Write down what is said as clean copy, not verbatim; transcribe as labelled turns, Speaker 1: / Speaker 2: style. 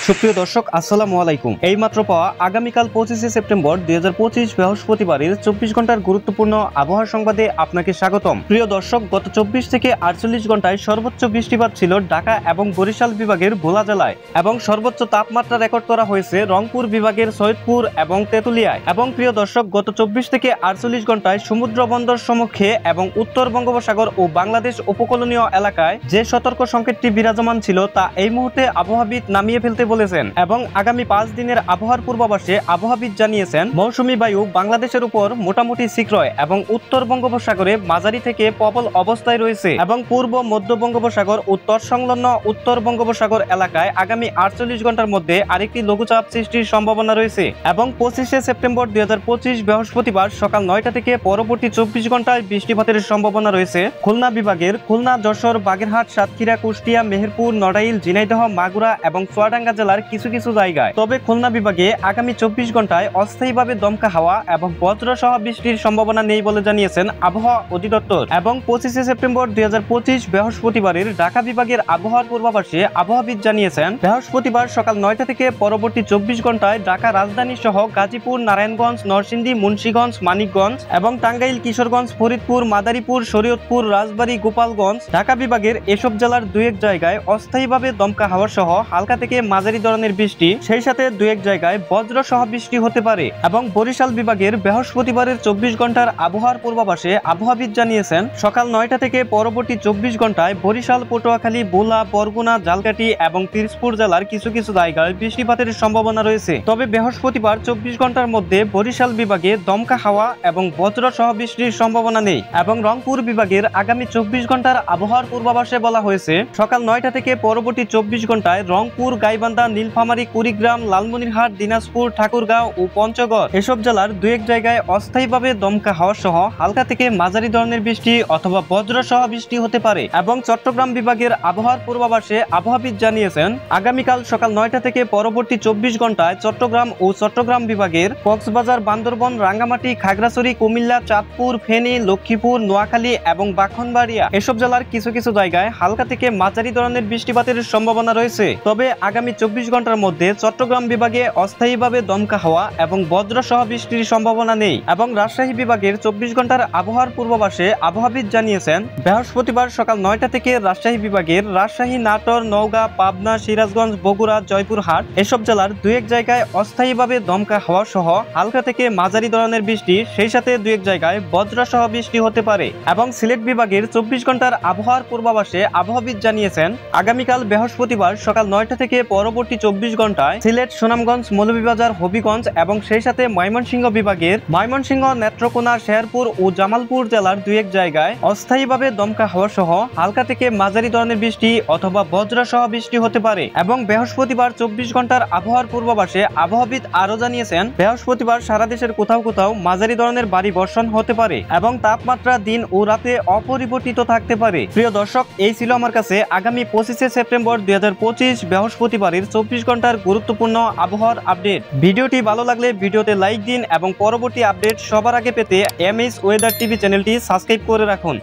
Speaker 1: সুপ্রিয় দর্শক আসসালামু আলাইকুম। এইমাত্র পাওয়া আগামীকাল 25শে সেপ্টেম্বর 2025 বৃহস্পতিবারের 24 ঘন্টার গুরুত্বপূর্ণ আবহাওয়া সংবাদে আপনাকে স্বাগতম। প্রিয় দর্শক, গত 24 থেকে 48 ঘন্টায় সর্বোচ্চ বৃষ্টিপাত ছিল ঢাকা এবং বরিশাল বিভাগের ভোলা জেলায় এবং সর্বোচ্চ তাপমাত্রা রেকর্ড করা হয়েছে রংপুর বিভাগের সৈয়দপুর এবং তেতুলিয়ায়। এবং প্রিয় দর্শক, গত 24 থেকে 48 ঘন্টায় সমুদ্র বন্দর সম্মুখে এবং উত্তর বঙ্গোপসাগর ও বাংলাদেশ উপকূলীয় এলাকায় যে সতর্ক সংকেতটি বিরাজমান ছিল তা এই মুহূর্তে আবহাওয়াবিদ নামিয়ে ফেলতে বলেছেন। এবং আগামী 5 দিনের আবহাওয়ার পূর্বাভাসে আবহাওয়াবিদ জানিয়েছেন মৌসুমী বায়ু বাংলাদেশের উপর মোটামুটি সক্রিয় এবং উত্তর বঙ্গোপসাগরে মাঝারি থেকে প্রবল অবস্থায় রয়েছে এবং পূর্ব মধ্য বঙ্গোপসাগর উত্তর সংলগ্ন উত্তর বঙ্গোপসাগর এলাকায় আগামী 48 ঘন্টার মধ্যে আরেকটি লঘুচাপ সৃষ্টির সম্ভাবনা রয়েছে। এবং 25শে সেপ্টেম্বর 2025 বৃহস্পতিবার সকাল 9টা থেকে পরবর্তী 24 ঘন্টায় বৃষ্টিপাতের সম্ভাবনা রয়েছে খুলনা বিভাগের খুলনা, যশোর, বাগেরহাট, সাতক্ষীরা, কুষ্টিয়া, মেহেরপুর, নড়াইল, ঝিনাইদহ, মাগুরা এবং চুয়াডাঙ্গা জেলার কিছু কিছু জায়গায়। তবে খুলনা বিভাগে আগামী 24 ঘন্টায় অস্থায়ীভাবে দমকা হাওয়া এবং বজ্র সহ বৃষ্টির সম্ভাবনা নেই বলে জানিয়েছেন আবহাওয়া অধিদপ্তর। এবং 25শে সেপ্টেম্বর 2025 বৃহস্পতিবারের ঢাকা বিভাগের আবহাওয়ার পূর্বাভাসে আবহাওয়াবিদ জানিয়েছেন বৃহস্পতিবার সকাল 9টা থেকে পরবর্তী 24 ঘন্টায় ঢাকা রাজধানী সহ গাজীপুর, নারায়ণগঞ্জ, নরসিংদী, মুন্সিগঞ্জ, মানিকগঞ্জ এবং টাঙ্গাইল, কিশোরগঞ্জ, ফরিদপুর, মাদারীপুর, শরীয়তপুর, রাজবাড়ী, গোপালগঞ্জ, ঢাকা বিভাগের এসব জেলার 2-1 জায়গায় অস্থায়ীভাবে দমকা হাওয়া সহ হালকা থেকে মাঝারি ধরনের বৃষ্টি, সেই সাথে 2-1 জায়গায় বজ্র সহ বৃষ্টি হতে পারে। এবং বরিশাল বিভাগের বৃহস্পতিবারের 24 ঘন্টার আবহাওয়ার পূর্বাভাসে আবহাওয়াবিদ জানিয়েছেন সকাল 9টা থেকে পরবর্তী 24 ঘন্টায় বরিশাল, পটুয়াখালী, ভোলা, বরগুনা, ঝালকাঠি এবং পিরোজপুর জেলার কিছু কিছু জায়গায় বৃষ্টিপাতের সম্ভাবনা রয়েছে। তবে বৃহস্পতিবার 24 ঘন্টার মধ্যে বরিশাল বিভাগে দমকা হাওয়া এবং বজ্র সহ বৃষ্টির সম্ভাবনা নেই। এবং রংপুর বিভাগের আগামী 24 ঘন্টার আবহাওয়ার পূর্বাভাসে বলা হয়েছে সকাল 9টা থেকে পরবর্তী 24 ঘন্টায় রংপুর, গাইবান্ধা, নীলফামারী, কুড়িগ্রাম, লালমনিরহাট, দিনাজপুর, ঠাকুরগাঁও ও পঞ্চগড় এসব জেলার 2-1 জায়গায় অস্থায়ীভাবে দমকা হাওয়া সহ হালকা থেকে মাঝারি ধরনের বৃষ্টি অথবা বজ্র সহ বৃষ্টি হতে পারে। এবং চট্টগ্রাম বিভাগের আবহাওয়ার পূর্বাভাসে আবহাওয়াবিদ জানিয়েছেন আগামীকাল সকাল 9টা থেকে পরবর্তী 24 ঘন্টায় চট্টগ্রাম ও চট্টগ্রাম বিভাগের কক্সবাজার, বান্দরবন, রাঙ্গামাটি, খাগড়াছড়ি, কুমিল্লা, চাঁদপুর, ফেনী, লক্ষ্মীপুর, নোয়াখালী এবং ব্রাহ্মণবাড়িয়া এসব জেলার কিছু কিছু জায়গায় হালকা থেকে মাঝারি ধরনের বৃষ্টিপাতের সম্ভাবনা রয়েছে। তবে আগামী 24 ঘন্টার মধ্যে চট্টগ্রাম বিভাগে অস্থায়ীভাবে দমকা হাওয়া এবং বজ্র সহ বৃষ্টির সম্ভাবনা নেই। এবং রাজশাহী বিভাগের 24 ঘন্টার আবহাওয়ার পূর্বাভাসে আবহাওয়াবিদ জানিয়েছেন বৃহস্পতিবার সকাল 9টা থেকে রাজশাহী বিভাগের রাজশাহী, নাটোর, নওগাঁ, পাবনা, সিরাজগঞ্জ, বগুড়া, জয়পুরহাট এসব জেলার 2-1 জায়গায় অস্থায়ীভাবে দমকা হাওয়া সহ হালকা থেকে মাঝারি ধরনের বৃষ্টি, সেই সাথে 2-1 জায়গায় বজ্র সহ বৃষ্টি হতে পারে। এবং সিলেট বিভাগের 24 ঘন্টার আবহাওয়ার পূর্বাভাসে আবহাওয়াবিদ জানিয়েছেন আগামীকাল বৃহস্পতিবার সকাল 9টা থেকে পরবর্তী 24 ঘন্টায় সিলেট, সুনামগঞ্জ, মৌলভীবাজার, হবিগঞ্জ এবং সেই সাথে ময়মনসিংহ বিভাগের ময়মনসিংহ, নেত্রকোনা, শেরপুর ও জামালপুর জেলার 2-1 জায়গায় অস্থায়ীভাবে দমকা হাওয়া সহ হালকা থেকে মাঝারি ধরনের বৃষ্টি অথবা বজ্র সহ বৃষ্টি হতে পারে। এবং বৃহস্পতিবার 24 ঘন্টার আবহাওয়ার পূর্বাভাসে আবহাওয়াবিদ আরো জানিয়েছেন বৃহস্পতিবার সারা দেশের কোথাও কোথাও মাঝারি ধরনের ভারী বর্ষণ হতে পারে এবং তাপমাত্রা দিন ও রাতে অপরিবর্তিত থাকতে পারে। প্রিয় দর্শক, এই ছিল আমার কাছে আগামী 25শে সেপ্টেম্বর 2025 বৃহস্পতিবারের 24 ঘন্টার গুরুত্বপূর্ণ আবহাওয়ার আপডেট। ভিডিওটি ভালো লাগলে ভিডিওতে লাইক দিন এবং পরবর্তী আপডেট সবার আগে পেতে এমএস ওয়েদার টিভি চ্যানেলটি সাবস্ক্রাইব করে রাখুন।